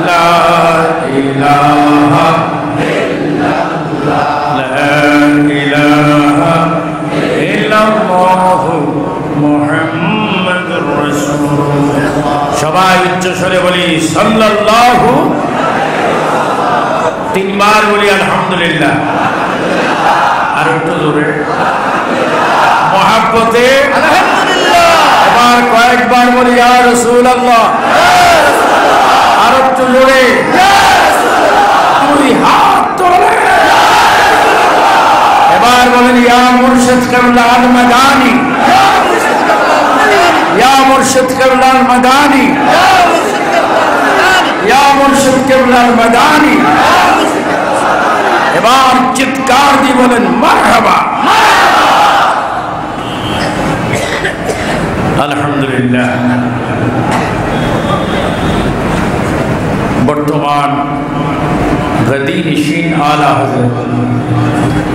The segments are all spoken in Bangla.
La ilaha ইলাহা ইল্লাল্লাহ লা ইলাহা ইল্লাল্লাহু মুহাম্মাদুর রাসূলুল্লাহ। সবাই উচ্চ স্বরে বলি সাল্লাল্লাহু, তিনবার বলি আলহামদুলিল্লাহ, আর একটু জোরে মহাব্বতে আলহামদুলিল্লাহ। এবার কয়েকবার বলি ইয়া রাসূলুল্লাহ, আর একটু জোরে দুই হাত তোলে। এবার বলেন ইয়া মুর্শিদ কিবলা আল মাদানী, ইয়া মুর্শিদ কিবলা আল মাদানী, ইয়া মুর্শিদ কিবলা আল মাদানী। এবার চিৎকার দিয়ে বলেন মারহাবা। আলহামদুলিল্লাহ। বর্তমান গদি নিশিন আলা হযরত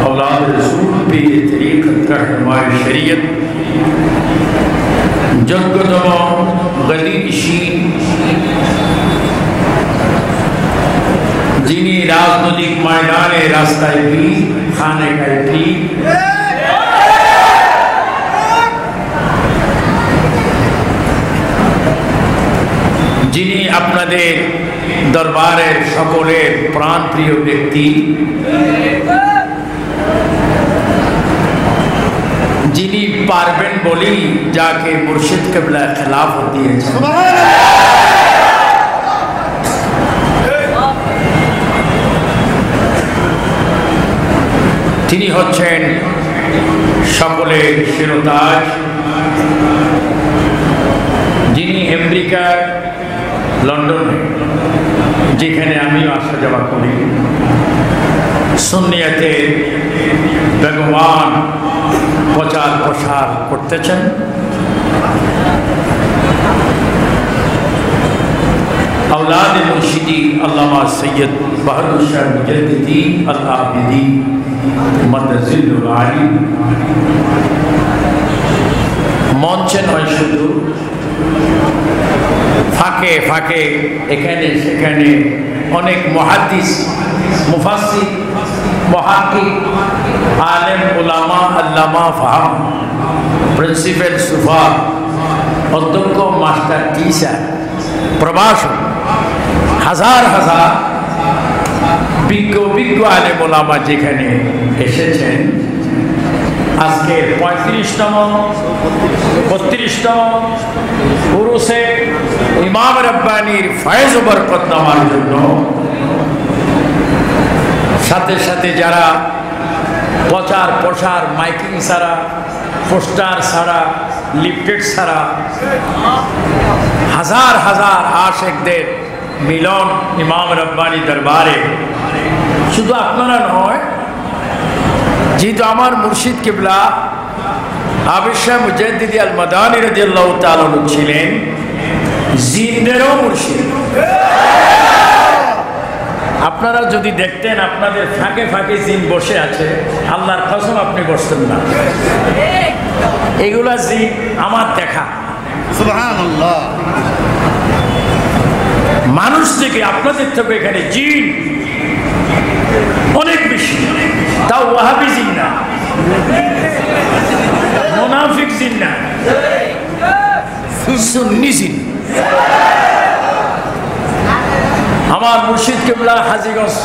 औलाद रसूल पीर तरीक़त रहनुमाए शरीयत जगतम गदी निशीन যিনি রাজনৈতিক ময়দানে রাস্তায় भी खाने खाए भी যিনি আপনাদের দরবারের সকলের প্রাণপ্রিয় ব্যক্তি, যিনি পারবেন বলেই যাকে মুর্শিদ কিবলা খেলাফত দিয়েছেন, তিনি হচ্ছেন সকলের শিরোতাজ, যিনি আমেরিকার লন্ডনে, যেখানে আমিও আসা যাওয়া করি, সুন্নিয়তের বেগমান প্রচার প্রসার করতেছেন। औलाद मुर्शिदी अल्लामा सैयद बहादुर शाह मुजद्दिदी अल-आबिदी मदजिलुल आली মঞ্চে নয়, শুধু ফাঁকে ফাঁকে এখানে সেখানে অনেক মুহাদ্দিস, মুফাসসির, মুহাক্কিক, আলেম, উলামা, আল্লামা, ফাহাম, প্রিন্সিপাল, সুফা, অধ্যক্ষ, মাস্টার, টিচার, প্রভাষক, হাজার হাজার বিজ্ঞ বিজ্ঞ আলেম উলামা যেখানে এসেছেন, আজকে 35তম 32তম উরুসে ইমাম রব্বানির ফয়েজ ও বরকত নেওয়ার জন্য, সাথে সাথে যারা প্রচার প্রসার, মাইকিং ছাড়া, পোস্টার ছাড়া, লিফলেট ছাড়া হাজার হাজার আশেকদের মিলন ইমাম রব্বানি দরবারে, শুধু আপনারা নয়, যেহেতু আমার মুর্শিদ কিবলা আবির শাহ মুজাদ্দিদি আল মাদানী রাদিয়াল্লাহু তাআলা ছিলেন জিনদেরও মুর্শিদ। আপনারা যদি দেখতেন আপনাদের ফাঁকে ফাঁকে জিন বসে আছে, আল্লাহর কসম আপনি বসতেন না। এগুলা জিন আমার দেখা, সুবহানাল্লাহ। মানুষ থেকে আপনাদের থেকে এখানে জিন অনেক বেশি, তাও ওয়াহাবি জিন না, মুনাফিক জিন না, সুন্নি জিন। আমার মুর্শিদ কিবলা হাজীগঞ্জ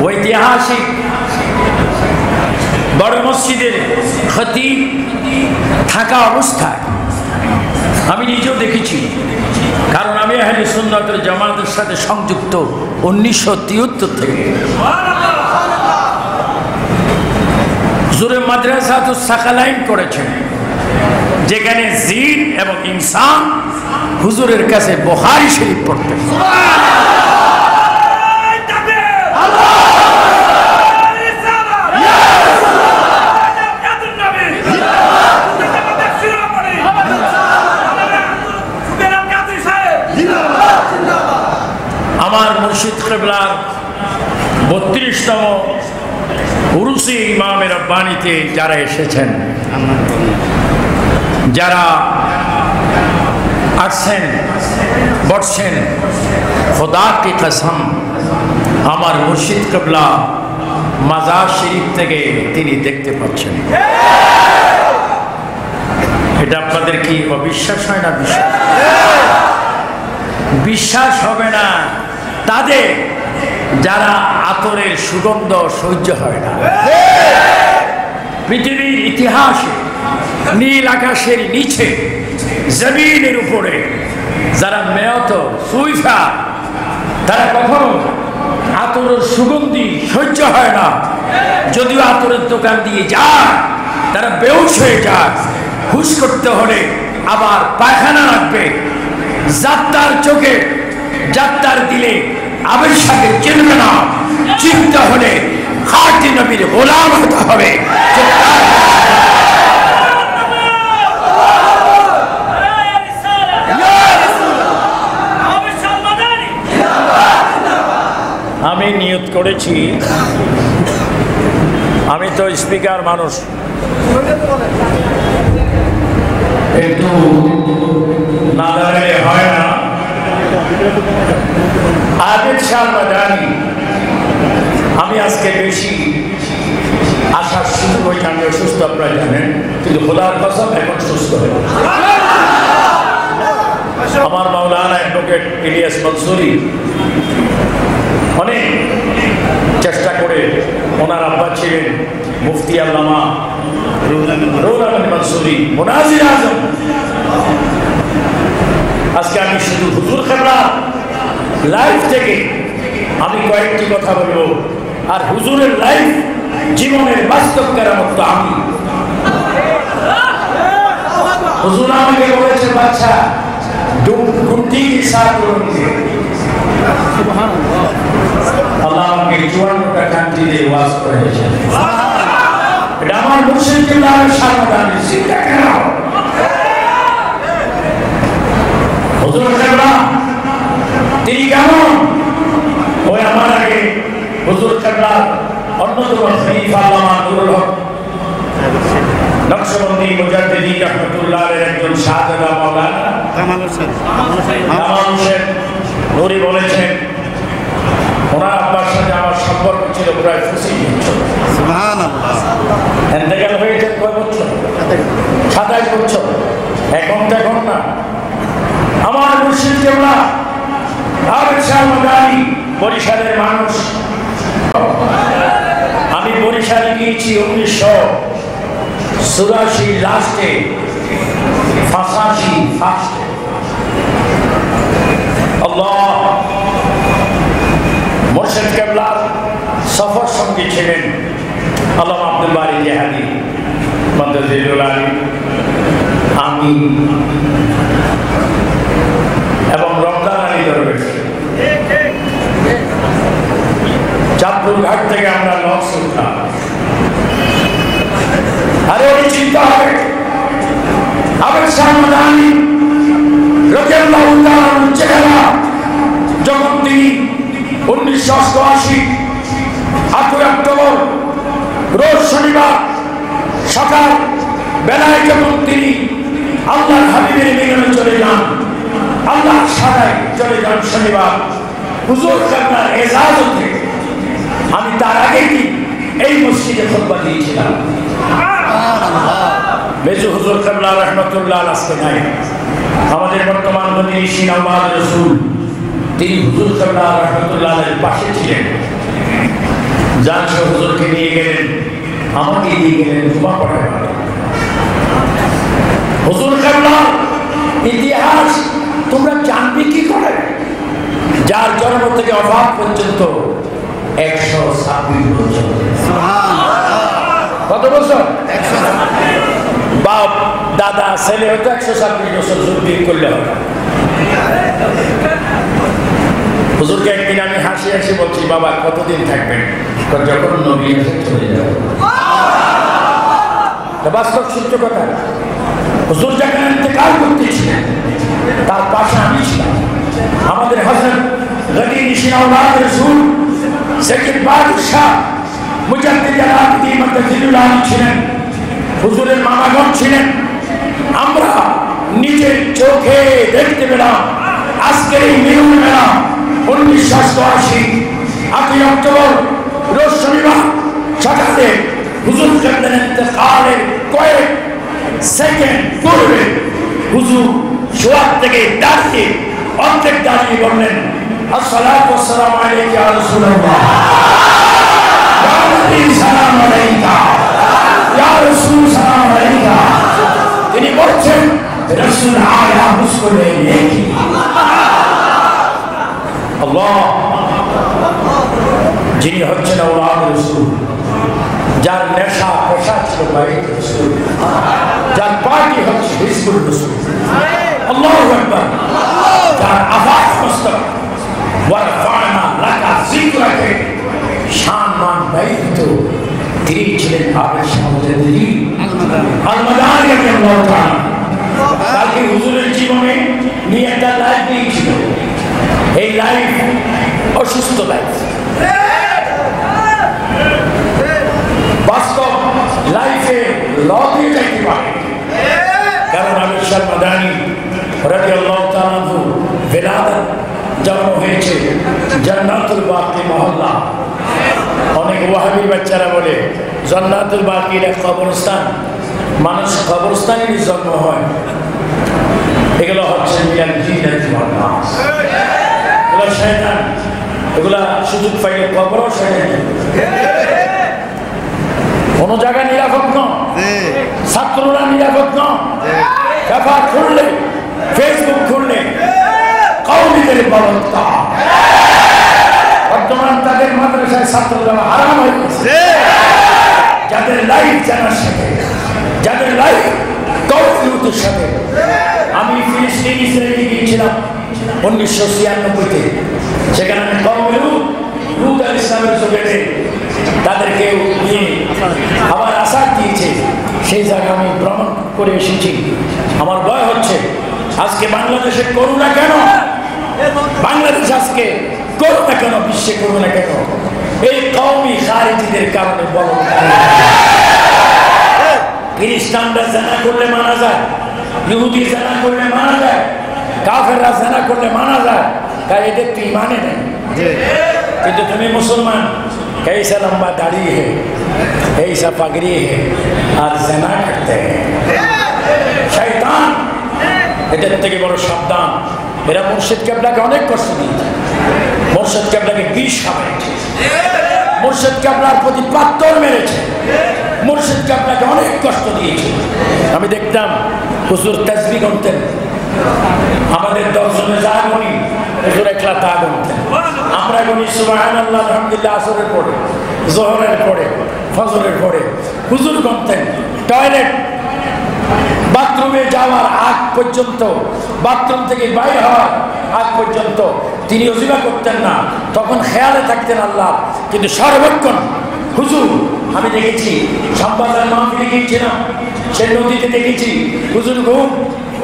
ঐতিহাসিক বড় মসজিদের খতিব থাকা অবস্থায় আমি নিজেও দেখেছি, কারণ আমি আহলে সুন্নাত ওয়াল জামাতের সাথে সংযুক্ত 1973 থেকে। হুজুরে মাদ্রাসাতুস সাকালাইন করেছেন, যেখানে জিন এবং ইনসান হুজুরের কাছে বুখারী শরীফ পড়তেন। আমার মুর্শিদ কিবলার 32তম উরুসে ইমামে রব্বানিতে যারা এসেছেন, যারা আসছেন বসছেন, খোদা কি কসম আমার মুর্শিদ কিবলা মাজার শরীফ থেকে তিনি দেখতে পাচ্ছেন। এটা আপনাদের কি অবিশ্বাস হয় না? বিশ্বাস হবে না তাদের যারা আতরের সুগন্ধ সহ্য হয় না। পৃথিবীর ইতিহাসে নীল আকাশের নিচে জমিনের উপরে যারা মেয়ত সুইফা তারা কখনো আতরের সুগন্ধি সহ্য হয় না। যদিও আতরের দোকান দিয়ে যায় তারা বেহুশ হয়ে যায়। হুশ করতে হলে আবার পায়খানা রাখবে। যাত্রার চোখে যাত্রার দিলে আবের সাথে চিনবে না। চিনতে হলে খাঁটি নবীর গোলাম হতে হবে। আমি নিয়ত করেছি, আমি তো স্পিকার মানুষ, একটু না দাঁড়ালে হয় না। আবেদ শাহ মাদানী আমি আজকে বেশি আসার সুযোগ হয়েছে। আমি অসুস্থ, আপনারা জানেন, কিন্তু খোদার কসম এখন সুস্থ হয়ে আমার মাওলানা অ্যাডভোকেট ইলিয়াস মনসুরি অনেক চেষ্টা করে, ওনার আব্বা ছিলেন মুফতি আল্লামা রুহুল আমিন মনসুরি মুনাজির আজম। আজকে আমি শুধু হুজুর কিবলা লাইফ থেকে আমি কয়েকটি কথা বলবো। আর হুজুরের লাইফ জীবনের বাস্তব কেরামত তো আমি। হুজুর আমাকে বলেছে, বাচ্চা গুনতি के साथ बोलेंगे। আল্লাহ আমাকে 54টা কান্ট্রিতে ওয়াজ করেছেন। এটা আমার মুর্শিদ কিবলার সামনে চিন্তা করো। হুজুর কিবলা তিনি কেমন? ওই আমার আগে হুজুর কিবলার অন্যতম খলিফা আল্লামা নুরুল হক নকশবন্দি মুজাদ্দিদি রহমাতুল্লাহর একজন শাহজাদা মাওলানা কামাল হোসেন নুরি বলেছেন, ওনার আব্বার সাথে আমার সম্পর্ক ছিল প্রায় 25 বছর। সুবহানাল্লাহ। ইন্তেকাল হয়েছে কয় বছর? 27 বছর। এখন দেখুন না, আমার মুর্শিদ কিবলা আবেদ শাহ মাদানী বরিশালের মানুষ। আমি বরিশালে গিয়েছি 1984 লাস্টে, 85 ফার্স্টে। আল্লাহ মুর্শিদ কিবলার সফর সঙ্গী ছিলেন আল্লামা আব্দুল বারী জিহাদি মাদাজিলুল আলী, আমি এবং রমজান আলী দরবেশ। চাঁদপুর ঘাট থেকে আমরা লঞ্চ উঠলাম। আরে ওই চিন্তা হবে আবেদ শাহ মাদানী রাদিয়াল্লাহু তাআলা চেহারা যখন তিনি 1988 8 অক্টোবর রোজ শনিবার সকাল বেলায় যখন তিনি আল্লাহর হাবিবের মিলনে চলে যান, আল্লাহর সারায় চলে যান শনিবার হুজুর কিবলার এজাজতে, আমি তার আগেই এই মসজিদে খুতবা দিয়েছিলাম। মেজু হুজুর কিবলা রহমাতুল্লাহ আজকে নাই। আমাদের বর্তমান মজলিসি নওয়াজ রাসূল তিনি হুজুর কিবলা রহমাতুল্লাহের পাশে ছিলেন। যান হুজুরকে নিয়ে গেলেন, আমাকে নিয়ে গেলেন জুমা পড়াতে। হুজুর কিবলা ইতিহাস তোমরা জানবে কি করে? যার জন্ম থেকে ওফাত পর্যন্ত 126 বছর। কত বছর? 126। বাপ দাদা ছেলে হয়তো 126 বছর যুদ্ধ করলে হবে। হুজুরকে একদিন আমি হাসি হাসি বলছি, বাবা কতদিন থাকবেন? যখন নবী এসে চলে যাবে। বাস্তব সত্য কথা। হুজুর যখন ইন্তেকাল করতেছিলেন তার পাশে আমি ছিলাম। আমাদের হযরত গনি নিশিন আওলাদ রাসূল সেকেন্ড বাদশাহ মুজাদ্দিদ আল-আবিদি মাদাজিলুল আলী ছিলেন, হুজুরের মামাগণ ছিলেন। আমরা নিজের চোখে দেখতে পেলাম আজকের এই মিলন মেলা 1988 8 অক্টোবর রোজ শনিবার সকালে হুজুর কেবলার ইন্তেকালের কয়েক সেকেন্ড পূর্বে হুজুর শোয়া থেকে দাঁড়িয়ে অর্ধেক দাঁড়িয়ে বললেন আসসালাতু ওয়াসসালামু আলাইকা ইয়া রাসূলুল্লাহ ইয়া নবী সালাম আলাইকা ইয়া রাসূল সালাম আলাইকা। তিনি বলছেন রাসূল আয়া মুসকুলে নেকি আল্লাহ যিনি হচ্ছেন আওলাদ রাসূল, যার নেশা পেশা ছিল বাইত রাসূল, যার পার্টি হচ্ছে হিজবুল রাসূল, আল্লাহু আকবার, যার আওয়াজ মস্তক ওয়ারফানা লাকা যিকরাকে সম্মান বাইত, তিনি ছিলেন আবেশ মুজাদ্দিদি আল-মাদানি রাদিয়াল্লাহু তাআলা। তাকে হুজুরের জীবনে নিয়ে একটা লাইফ দিয়েছিল, এই লাইফ অসুস্থ লাইফ, বাস্তব লাইফে লবিয়ে যাইতে পারে। কারণ আবেশ আল-মাদানি রাদিয়াল্লাহু তাআলা বেলাদাত জন্ম হয়েছে জান্নাতুল বাকি মহল্লা। অনেক ওয়াহাবি বাচ্চারা বলে জান্নাতুল বাকির এক কবরস্থান, মানুষ কবরস্থানেরই জন্ম হয়। এগুলো হচ্ছে এগুলো শয়তান, এগুলা সুযোগ পাইলে কবরও শয়তান। কোন জায়গা নিরাপদ নয়, ছাত্ররা নিরাপদ নয়। পেপার খুললে, ফেসবুক খুললে কওমিদের বলতা, বর্তমান তাদের মাদ্রাসায় ছাত্ররা হারাম হয়ে গেছে। যাদের লাইফ জানার সাথে, যাদের লাইফ কওমিয়তের সাথে। আমি ফিলিস্তিন ইসরায়েলে গিয়েছিলাম 1996-তে, সেখানে আমি লূত আলাইহিস সালামের জগতে তাদেরকে নিয়ে আবার আশা দিয়েছে, সেই জায়গা আমি ভ্রমণ করে এসেছি। আমার ভয় হচ্ছে আজকে বাংলাদেশে করোনা কেন, বাংলাদেশ আজকে করোনা কেন, বিশ্বে করোনা কেন? এই কওমি খারিজিদের কারণে। বড় খ্রিস্টানরা জানা করলে মানা যায়, ইহুদি জানা করলে মানা যায়, কাফেররা জানা করলে মানা যায়, তাই এদের তুই মানে নেই। কিন্তু তুমি মুসলমান, कैसा लंबा दाढ़ी है, ऐसा पगड़ी है और जना करते हैं। शैतान এটার থেকে বড় সাবধান। এরা মুর্শিদ কেবলাকে অনেক কষ্ট দিয়েছে, মুর্শিদ কেবলাকে বিষ খাওয়াইছে, মুর্শিদ কেবলার প্রতি পাথর মেরেছে, মুর্শিদ কেবলাকে অনেক কষ্ট দিয়েছে। আমি দেখতাম হুজুর তাসবিহ গুনতেন, আমাদের 10 জনে যা গুনি হুজুর একলা তা গুনতেন। আমরা গুনি সুবহানাল্লাহ আলহামদুলিল্লাহ আসরের পরে, যোহরের পরে, ফজরের পরে। হুজুর গুনতেন টয়লেট, বাথরুমে যাওয়ার আগ পর্যন্ত, বাথরুম থেকে বাইরে হওয়ার আগ পর্যন্ত তিনি ওযিফা করতেন না, তখন খেয়ালে থাকতেন আল্লাহ। কিন্তু সর্বক্ষণ হুজুর, আমি দেখেছি সম্বাদের মাহফিলে গিয়েছিলাম, সে নদীতে দেখেছি হুজুর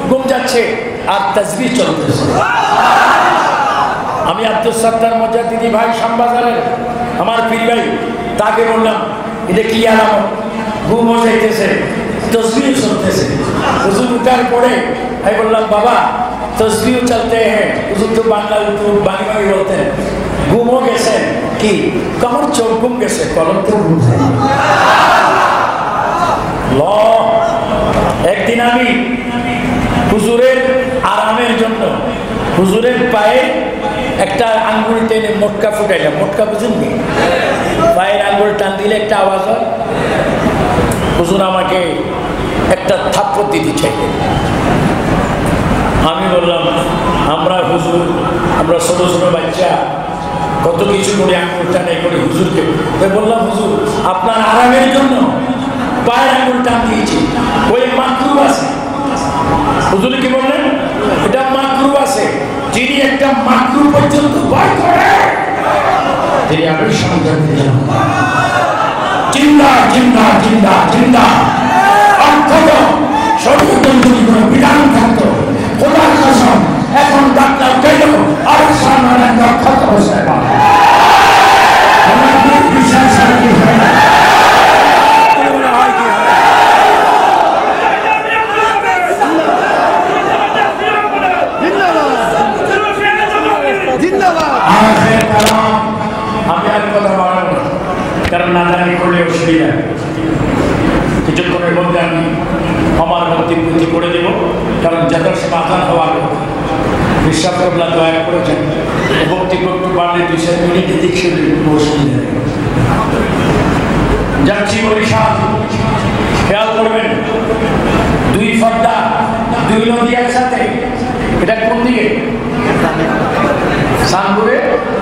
ঘুম যাচ্ছে আর তাসবিহ চলতেছে। আমি আব্দুল সত্তার মুজাদ্দিদি ভাই শ্যামবাজারের আমার পীর ভাই, তাকে বললাম এটা কি আলামত? ঘুমও যাইতেছে, তসবিহ চলতেছে। হুজুর উঠার পরে আমি বললাম বাবা তসবিহ চলতে হ্যাঁ। হুজুর তো বাংলা বাঙি বাঙি বলতেন। ঘুমও গেছে কি? কমর চোখ ঘুম গেছে, কলম তো ঘুম। একদিন আমি হুজুরের আরামের জন্য হুজুরের পায়ে একটা আঙ্গুল টেনে মোটকা ফুটাইলাম। মোটকা বুঝেননি? পায়ের আঙ্গুল টান দিলে একটা আওয়াজ হয়। হুজুর আমাকে একটা থাপ্পড় দিতে চাইলেন। আমি বললাম আমরা হুজুর, আমরা ছোট ছোট বাচ্চা কত কিছু করে আঙ্গুল টানে করে হুজুরকে বললাম হুজুর আপনার আরামের জন্য পায়ের আঙ্গুল টান দিয়েছি, ওই মাকরু আছে। হুজুর কি বললেন? এটা মাকরু আছে। যিনি একটা মাকরু পর্যন্ত ভয় করে তিনি আবেশ মুজাদ্দিদি জিন্দা জিন্দা জিন্দা জিন্দা। অর্থ শরীয়তের যদি কোনো বিধান থাকতো, খোদার কসম এখন ডাক্তার কেন আর সামনে ক্ষত অবস্থায় পাবে। আমার বিশ্বাস আর কি হয় না। আমি কারণ না জানি করলে অসুবিধা। কিছুক্ষণের মধ্যে আমি আমার বক্তব্য করে দেব, কারণ যথেষ্ট আজান হওয়ার বিশ্বাস করলা দয়া করেছেন। বক্তব্য একটু বাড়লে 2-4 মিনিট এদিক সেদিক অসুবিধা নেই। যাচ্ছি বরিশাল, খেয়াল করবেন 2 পদ্মা 2 নদী একসাথে। এটা কোন দিকে? সানপুরে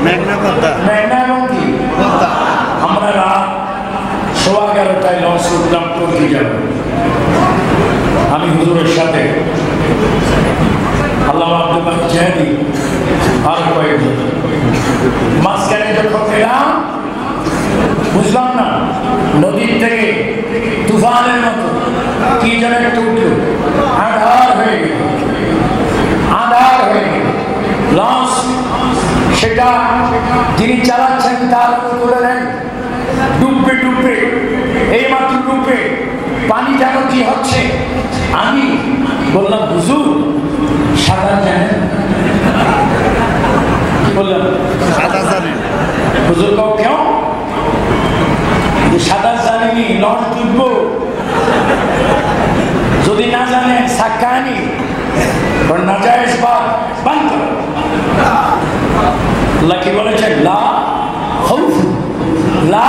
মেঘনা পদ্মা, মেঘনা এবং কি আমরা রাত 11:15 লঞ্চ উঠলাম টঙ্গী যাব। আমি হুজুরের সাথে আল্লাহ আব্দুল জাহাদি আর কয়েকজন মাঝখানে যখন গেলাম বুঝলাম না, নদীর থেকে তুফানের মতো কি যেন একটু উঠল, আধার হয়ে গেল, আধার হয়ে গেল লঞ্চ। সেটা যিনি চালাচ্ছেন তার তুলে নেন, ডুববে ডুববে, এই মাত্র ডুববে, পানি যেন কি হচ্ছে। আমি বললাম হুজুর সাঁতার জানেন? কি বললাম? সাঁতার জানি। হুজুর কাউ কেউ সাঁতার জানেনি, লঞ্চ ডুববো, যদি না জানেন সাক্কানি না যায় বান্ধ। আল্লাহ কি বলেছেন? লা খাউফ, লা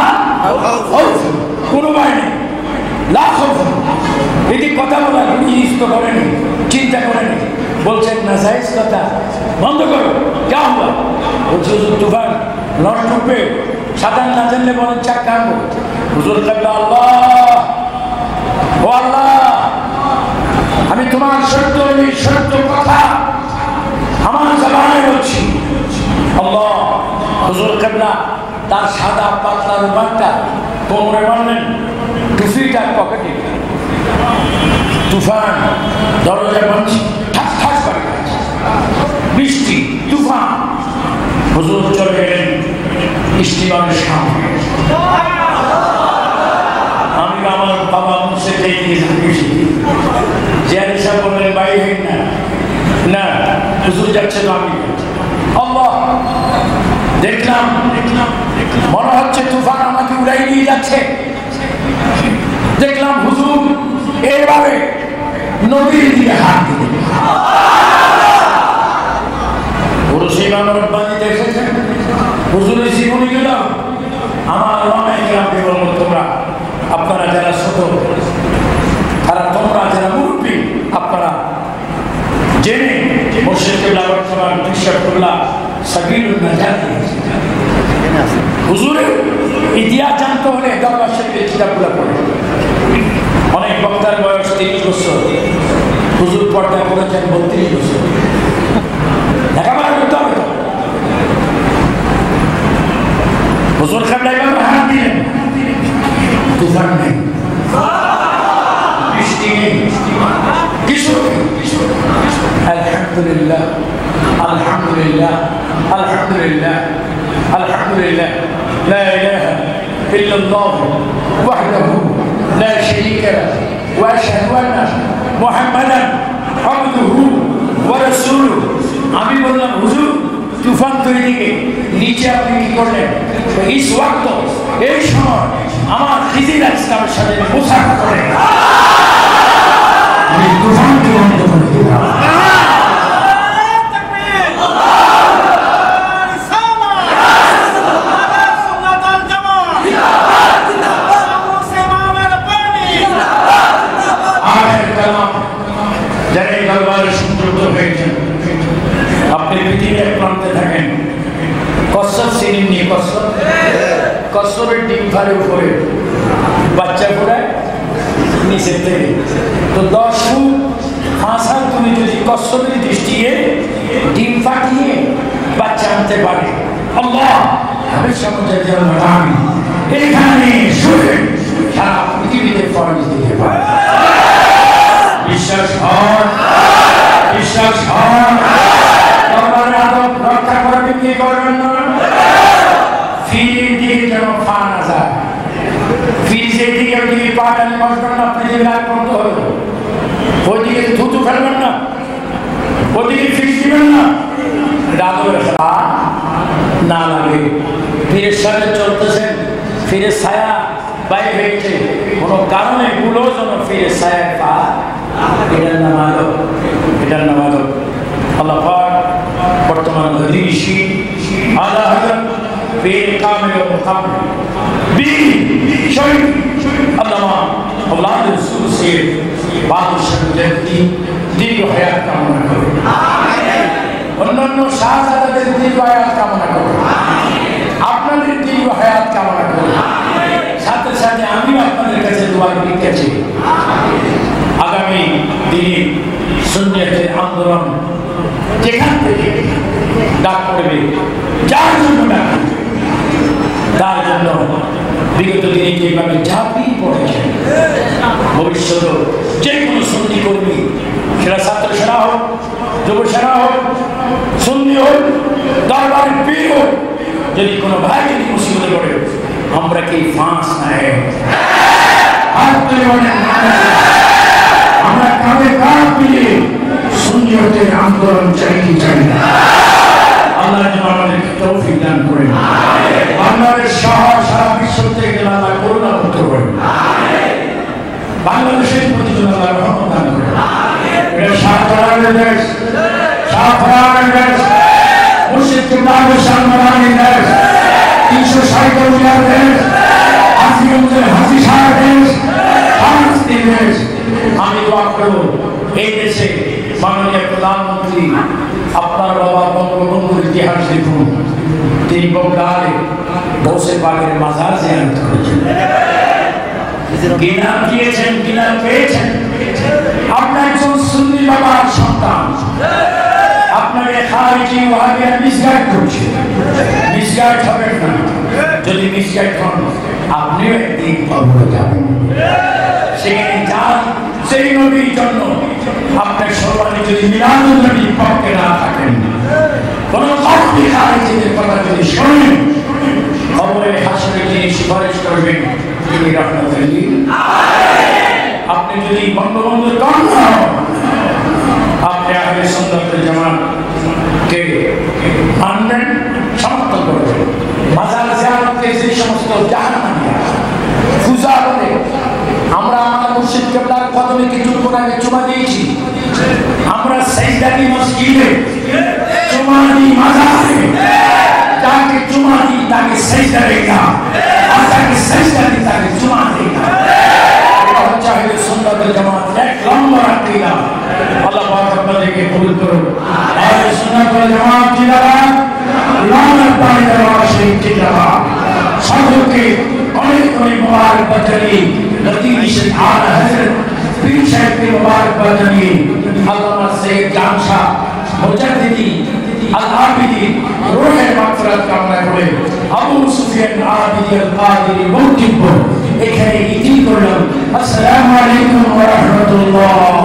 খাউফ, কোনো ভয় নেই, লা খাউফ। এটি কথা বলা গুরুজিষ্ট করেনি, চিন্তা করেনি, বলছেন না জায়েজ কথা, বন্ধ করো। কে হলো? বলছে হুজুর তুফান, লঞ্চ ডুববে, সাঁতার না জানলে বলেন চাক্কা আনবো। হুজুর কাল্লা আল্লাহ, ও আল্লাহ, আমি তোমার সত্য কথা আমার জবানে বলছি। আল্লাহ। হুজুর কাবলা তার সাদা পাতলা রুমালটা কোমরে বাঁধলেন, টুপিটা পকেটে। তুফান দরজা বাঁধছি, ঠাস ঠাস করে বৃষ্টি তুফান। হুজুর চলে গেলেন স্টিমারের সামনে। আমি আমার বাবা মুছে দিয়েছি, জিয়ারি সাহেব বললেন বাইরে হই না, না হুজুর যাচ্ছে তো আমি। আল্লাহ, দেখলাম মনে হচ্ছে তুফান আমাকে উড়াই নিয়ে যাচ্ছে। দেখলাম হুজুর এইভাবে নদীর দিকে হাত দিলেন। পুরুষ ইমাম রব্বানি এসেছেন, হুজুরের জীবনী গেলাম। আমার অনেক গ্রামকে বলবো, তোমরা আপনারা যারা ছোট, তারা তোমরা যারা মুরব্বী, আপনারা জেনে মুর্শিদ কিবলা বর্তমান বিশ্বাস কিবলা সাবিলুন নাজাত হুজুরের ইতিহাস জানতে হলে দরবার শরীফের কিতাবগুলো পড়ে। অনেক বক্তার বয়স 30 বছর, হুজুর পর্দা করেছেন 32 বছর। লেখাপড়া করতে হবে তো। হুজুর কাবলা এভাবে হাত দিলেন, তুফান নেই, বৃষ্টি নেই, কিছু নেই। আলহামদুলিল্লাহ, আলহামদুলিল্লাহ, আলহামদুলিল্লাহ, আলহামদুলিল্লাহ, লা ইলাহা ইল্লাল্লাহ ওয়াহদাহু লা শারীকা লাহু ওয়া আশহাদু আন্না মুহাম্মাদান আবদুহু ওয়া রাসূলুহু। আমি বললাম হুজুর তুফান তৈরি দিকে নিচে আপনি কি করলেন? এই ওয়াক্ত, এই সময় আমার খিজির ইসলামের সাথে মুসাফা করে আমি তুফানকে বন্ধ করে দিলাম। আপনি পৃথিবীর এক প্রান্তে থাকেন, কচ্ছপ চিনি নিয়ে কচ্ছপের ডিম ফাড়ে উপরে বাচ্চা ফোড়ায় নিচের থেকে, তো 10 ফুট 5 হাত তুমি যদি কচ্ছপের দৃষ্টিতে ডিম ফাটিয়ে বাচ্চা আনতে পারে, আল্লাহ আমি সমুদ্রের জন্য আমি এখানে শুয়ে সারা পৃথিবীতে ফরজ দিতে পারে। বিশ্বাস হয়, বিশ্বাস হয়। তোমার আদব রক্ষা করবে কি করবেন না? ফিরিয়ে দিয়ে যেন ফা না যায়, ফিরিয়ে দিকে ওইদিকে পা টানি বসবেন না, পৃথিবীর আগ বন্ধ হবে। ওইদিকে থুতু ফেলবেন না, ওইদিকে ফিরিয়ে দিবেন না, আদবের খেলা না লাগে। পীরের সাথে চলতেছেন, ফিরে ছায়া বাইরে হয়েছে কোনো কারণে গুলো যেন ফিরে ছায়া পা, এটার নাম আদব, এটার নাম আদব। আল্লাহ পাক বর্তমান হদিশি আলা হযরত পীর কামিল ও মুকাম্মিল বীর শহীদ আল্লামা আওলাদ রাসূল সাহেব বাদশাহ জয়ন্তী দীর্ঘ হায়াত কামনা করে, অন্যান্য শাহজাদাদের দীর্ঘ হায়াত কামনা করে, আপনাদের দীর্ঘ হায়াত কামনা করে, সাথে সাথে আমি আপনাদের কাছে দোয়া লিখেছি আগামী দিনে সুন্নিয়তের আন্দোলন যেখান থেকে ডাক পড়বে, যার জন্য ডাক পড়বে, তার জন্য বিগত দিনে যেভাবে ঝাঁপিয়ে পড়েছেন, ভবিষ্যৎ যে কোনো সুন্নি কর্মী, সেটা ছাত্র সেনা হোক, যুব সেনা হোক, সুন্নি হোক, দরবারের পীর হোক, যদি কোনো ভাই যদি মুসিবতে পড়ে, আমরা কি ফাঁস নেয়, আমরা কাঁধে কাঁধ মিলিয়ে সুন্নিয়তের আন্দোলন চাইতে চাই না। আল্লাহ যেন আমাদেরকে তৌফিক দান করেন, বাংলাদেশ সহ সারা বিশ্ব থেকে আল্লাহ করুণা মুক্ত করেন, বাংলাদেশের প্রতি যেন আল্লাহ রহমত দান করেন। এটা শাহজালালের দেশ, শাহজালালের দেশ, মুর্শিদ কিবলার শাহজালালের দেশ, 360 মিলিয়ন দেশ, হাসিগঞ্জের হাসি শাহ দেশ, ফিলিস্তিন দেশ। আমি দোয়া করব এই দেশে মাননীয় প্রধানমন্ত্রী আপনার বাবা বঙ্গবন্ধুর ইতিহাস লিখুন, তিনি বগুড়ায় গৌসে পাকের মাজার জিয়ারত করেছেন, কি নাম দিয়েছেন, কি নাম পেয়েছেন। আপনার একজন সুন্নি বাবার সন্তান আপনাকে খারিজি ওয়াহাবিয়া মিসগাইড করছে, মিসগাইড হবেন না। যদি মিসগাইড হন আপনিও একদিন কবরে যাবেন, সেখানে যান সেই নবীর জন্য আপনার সর্বাণী যদি মিলাদুন নবীর পক্ষে না থাকেন, কোন খারিজি খারিজিদের কথা যদি শোনেন, কবরে হাসরে যিনি সুপারিশ করবেন তিনি রহমতুল লিল আলামিন। আপনি যদি বঙ্গবন্ধুর কন্যা হন, আপনি আহলে সুন্নাত ওয়াল জামাতকে মানবেন, সমর্থন করবেন। মাজার জিয়ারতকে যে সমস্ত জাহান্নামীরা পূজা করে, আমরা আমার মুর্শিদ কিবলার কদমে কিছু কোরআনে চুমা দিয়েছি, আমরা সিজদা দি মসজিদে চুমা দি মাজারে, যাকে চুমা দি তাকে সিজদা দেনা, আর যাকে সিজদা দি তাকে চুমা দেনা। এটা হচ্ছে আহলে সুন্নাত ওয়াল জামাতের এক লম্বা আকীদা। আল্লাহ পাক আপনাদেরকে কবুল করুন। আহলে সুন্নাত ওয়াল জামাত জিন্দাবাদ, লানত তাআলা ওয়া শরীক জিন্দাবাদ। সকলকে অনেক অনেক মুবারকবাদ জানিয়ে নতিজি শেখ আলা হযরত পীর সাহেবকে মুবারকবাদ জানিয়ে আল্লামা সৈয়দ জান শাহ মুজাদ্দিদি আল-আবিদি রূহের মাগফিরাত কামনা করে আবু সুফিয়ান আবিদি আল-কাদিরি বক্তব্য এখানে ইতি করলাম। আসসালামু আলাইকুম ওয়া রাহমাতুল্লাহ।